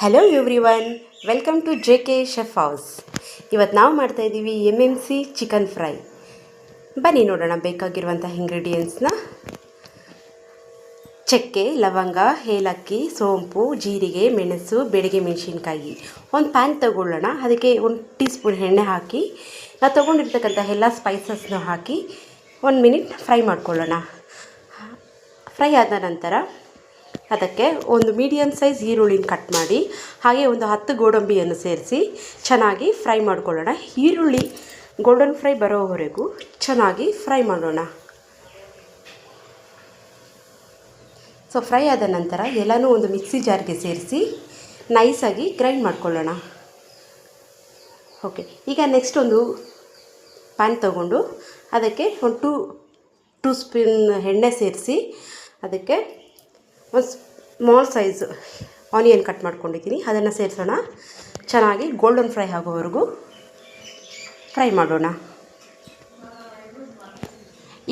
Hello everyone, welcome to JK chef house. ಇವತ್ತು ನಾವು ಮಾಡ್ತಾಯಿದ್ದೀವಿ MMC ಚಿಕನ್ ಫ್ರೈ. ಬನ್ನಿ ನೋಡೋಣ ಬೇಕಾಗಿರುವಂಥ ಇಂಗ್ರೀಡಿಯೆಂಟ್ಸ್ನ. ಚಕ್ಕೆ, ಲವಂಗ, ಏಲಕ್ಕಿ, ಸೋಂಪು, ಜೀರಿಗೆ, ಮೆಣಸು, ಬೆಳಗ್ಗೆ ಮೆಣಸಿನ್ಕಾಯಿ. ಒಂದು ಪ್ಯಾನ್ ತಗೊಳ್ಳೋಣ. ಅದಕ್ಕೆ 1 ಟೀ ಸ್ಪೂನ್ ಎಣ್ಣೆ ಹಾಕಿ ನಾವು ತೊಗೊಂಡಿರ್ತಕ್ಕಂಥ ಎಲ್ಲ ಸ್ಪೈಸಸ್ನ ಹಾಕಿ 1 ಮಿನಿಟ್ ಫ್ರೈ ಮಾಡ್ಕೊಳ್ಳೋಣ. ಫ್ರೈ ಆದ ನಂತರ ಅದಕ್ಕೆ ಒಂದು ಮೀಡಿಯಮ್ ಸೈಜ್ ಈರುಳ್ಳಿನ ಕಟ್ ಮಾಡಿ ಹಾಗೆ ಒಂದು 10 ಗೋಡಂಬಿಯನ್ನು ಸೇರಿಸಿ ಚೆನ್ನಾಗಿ ಫ್ರೈ ಮಾಡ್ಕೊಳ್ಳೋಣ. ಈರುಳ್ಳಿ ಗೋಲ್ಡನ್ ಫ್ರೈ ಬರೋವರೆಗೂ ಚೆನ್ನಾಗಿ ಫ್ರೈ ಮಾಡೋಣ. ಸೊ ಫ್ರೈ ಆದ ನಂತರ ಎಲ್ಲನೂ ಒಂದು ಮಿಕ್ಸಿ ಜಾರ್ಗೆ ಸೇರಿಸಿ ನೈಸಾಗಿ ಗ್ರೈಂಡ್ ಮಾಡ್ಕೊಳ್ಳೋಣ. ಓಕೆ, ಈಗ ನೆಕ್ಸ್ಟ್ ಒಂದು ಪ್ಯಾನ್ ತಗೊಂಡು ಅದಕ್ಕೆ ಒಂದು ಟೂ ಸ್ಪೂನ್ ಎಣ್ಣೆ ಸೇರಿಸಿ ಅದಕ್ಕೆ ಒಂದು ಸ್ಮಾಲ್ ಸೈಜ್ ಆನಿಯನ್ ಕಟ್ ಮಾಡ್ಕೊಂಡಿದ್ದೀನಿ, ಅದನ್ನು ಸೇರಿಸೋಣ. ಚೆನ್ನಾಗಿ ಗೋಲ್ಡನ್ ಫ್ರೈ ಆಗೋವರೆಗೂ ಫ್ರೈ ಮಾಡೋಣ.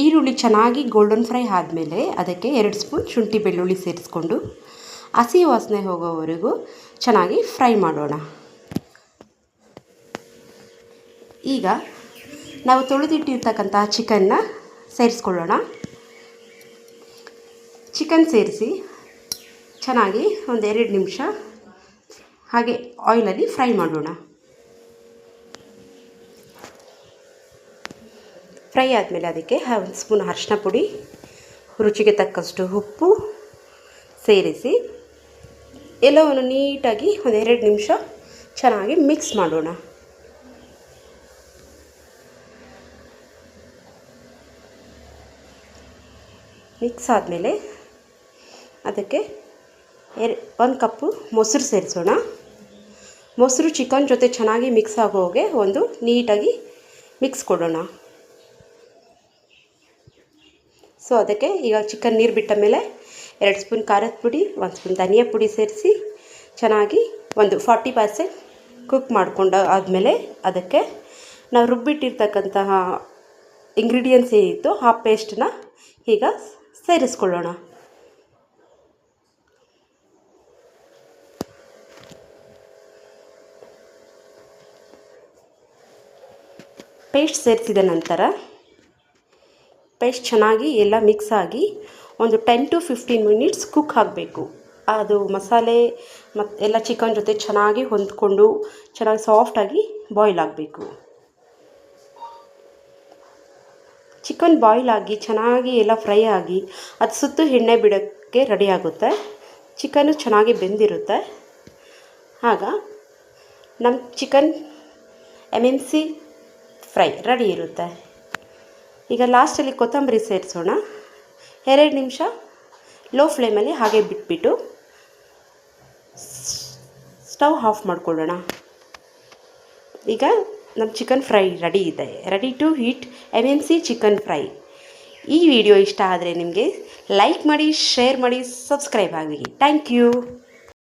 ಈರುಳ್ಳಿ ಚೆನ್ನಾಗಿ ಗೋಲ್ಡನ್ ಫ್ರೈ ಆದಮೇಲೆ ಅದಕ್ಕೆ 2 ಸ್ಪೂನ್ ಶುಂಠಿ ಬೆಳ್ಳುಳ್ಳಿ ಸೇರಿಸ್ಕೊಂಡು ಹಸಿ ವಾಸನೆ ಹೋಗೋವರೆಗೂ ಚೆನ್ನಾಗಿ ಫ್ರೈ ಮಾಡೋಣ. ಈಗ ನಾವು ತೊಳೆದಿಟ್ಟಿರ್ತಕ್ಕಂಥ ಚಿಕನ್ನ ಸೇರಿಸ್ಕೊಳ್ಳೋಣ. ಚಿಕನ್ ಸೇರಿಸಿ ಚೆನ್ನಾಗಿ ಒಂದು 2 ನಿಮಿಷ ಹಾಗೆ ಆಯಿಲಲ್ಲಿ ಫ್ರೈ ಮಾಡೋಣ. ಫ್ರೈ ಆದಮೇಲೆ ಅದಕ್ಕೆ 1 ಸ್ಪೂನ್ ಅರಿಶಿನ ಪುಡಿ, ರುಚಿಗೆ ತಕ್ಕಷ್ಟು ಉಪ್ಪು ಸೇರಿಸಿ ಎಲ್ಲವನ್ನು ನೀಟಾಗಿ ಒಂದು 2 ನಿಮಿಷ ಚೆನ್ನಾಗಿ ಮಿಕ್ಸ್ ಮಾಡೋಣ. ಮಿಕ್ಸ್ ಆದಮೇಲೆ ಅದಕ್ಕೆ 1 ಕಪ್ಪು ಮೊಸರು ಸೇರಿಸೋಣ. ಮೊಸರು ಚಿಕನ್ ಜೊತೆ ಚೆನ್ನಾಗಿ ಮಿಕ್ಸ್ ಆಗೋಗೆ ಒಂದು ನೀಟಾಗಿ ಮಿಕ್ಸ್ ಕೊಡೋಣ. ಸೊ ಅದಕ್ಕೆ ಈಗ ಚಿಕನ್ ನೀರು ಬಿಟ್ಟ ಮೇಲೆ 2 ಸ್ಪೂನ್ ಖಾರದ ಪುಡಿ, 1 ಸ್ಪೂನ್ ಧನಿಯಾ ಪುಡಿ ಸೇರಿಸಿ ಚೆನ್ನಾಗಿ ಒಂದು 40% ಕುಕ್ ಮಾಡಿಕೊಂಡು ಆದಮೇಲೆ ಅದಕ್ಕೆ ನಾವು ರುಬ್ಬಿಟ್ಟಿರ್ತಕ್ಕಂತಹ ಇಂಗ್ರೀಡಿಯೆಂಟ್ಸ್ ಏನಿತ್ತು ಆ ಪೇಸ್ಟನ್ನ ಈಗ ಸೇರಿಸ್ಕೊಳ್ಳೋಣ. ಪೇಸ್ಟ್ ಸೇರಿಸಿದ ನಂತರ ಪೇಸ್ಟ್ ಚೆನ್ನಾಗಿ ಎಲ್ಲ ಮಿಕ್ಸ್ ಆಗಿ ಒಂದು 10 to 15 ಮಿನಿಟ್ಸ್ ಕುಕ್ ಆಗಬೇಕು. ಅದು ಮಸಾಲೆ ಮತ್ತು ಎಲ್ಲ ಚಿಕನ್ ಜೊತೆ ಚೆನ್ನಾಗಿ ಹೊಂದ್ಕೊಂಡು ಚೆನ್ನಾಗಿ ಸಾಫ್ಟಾಗಿ ಬಾಯ್ಲ್ ಆಗಬೇಕು. ಚಿಕನ್ ಬಾಯ್ಲ್ ಆಗಿ ಚೆನ್ನಾಗಿ ಎಲ್ಲ ಫ್ರೈ ಆಗಿ ಅದು ಸುತ್ತು ಎಣ್ಣೆ ಬಿಡೋಕ್ಕೆ ರೆಡಿ ಆಗುತ್ತೆ. ಚಿಕನ್ನು ಚೆನ್ನಾಗಿ ಬೆಂದಿರುತ್ತೆ. ಆಗ ನಮ್ಮ ಚಿಕನ್ MMC ಫ್ರೈ ರೆಡಿ ಇರುತ್ತೆ. ಈಗ ಲಾಸ್ಟಲ್ಲಿ ಕೊತ್ತಂಬರಿ ಸೇರಿಸೋಣ. 2 ನಿಮಿಷ ಲೋ ಫ್ಲೇಮಲ್ಲಿ ಹಾಗೆ ಬಿಟ್ಬಿಟ್ಟು ಸ್ಟವ್ ಆಫ್ ಮಾಡ್ಕೊಳ್ಳೋಣ. ಈಗ ನಮ್ಮ ಚಿಕನ್ ಫ್ರೈ ರೆಡಿ ಇದೆ. Ready to eat MMC chicken fry. ಈ ವಿಡಿಯೋ ಇಷ್ಟ ಆದರೆ ನಿಮಗೆ ಲೈಕ್ ಮಾಡಿ, ಶೇರ್ ಮಾಡಿ, ಸಬ್ಸ್ಕ್ರೈಬ್ ಆಗಿ. Thank you.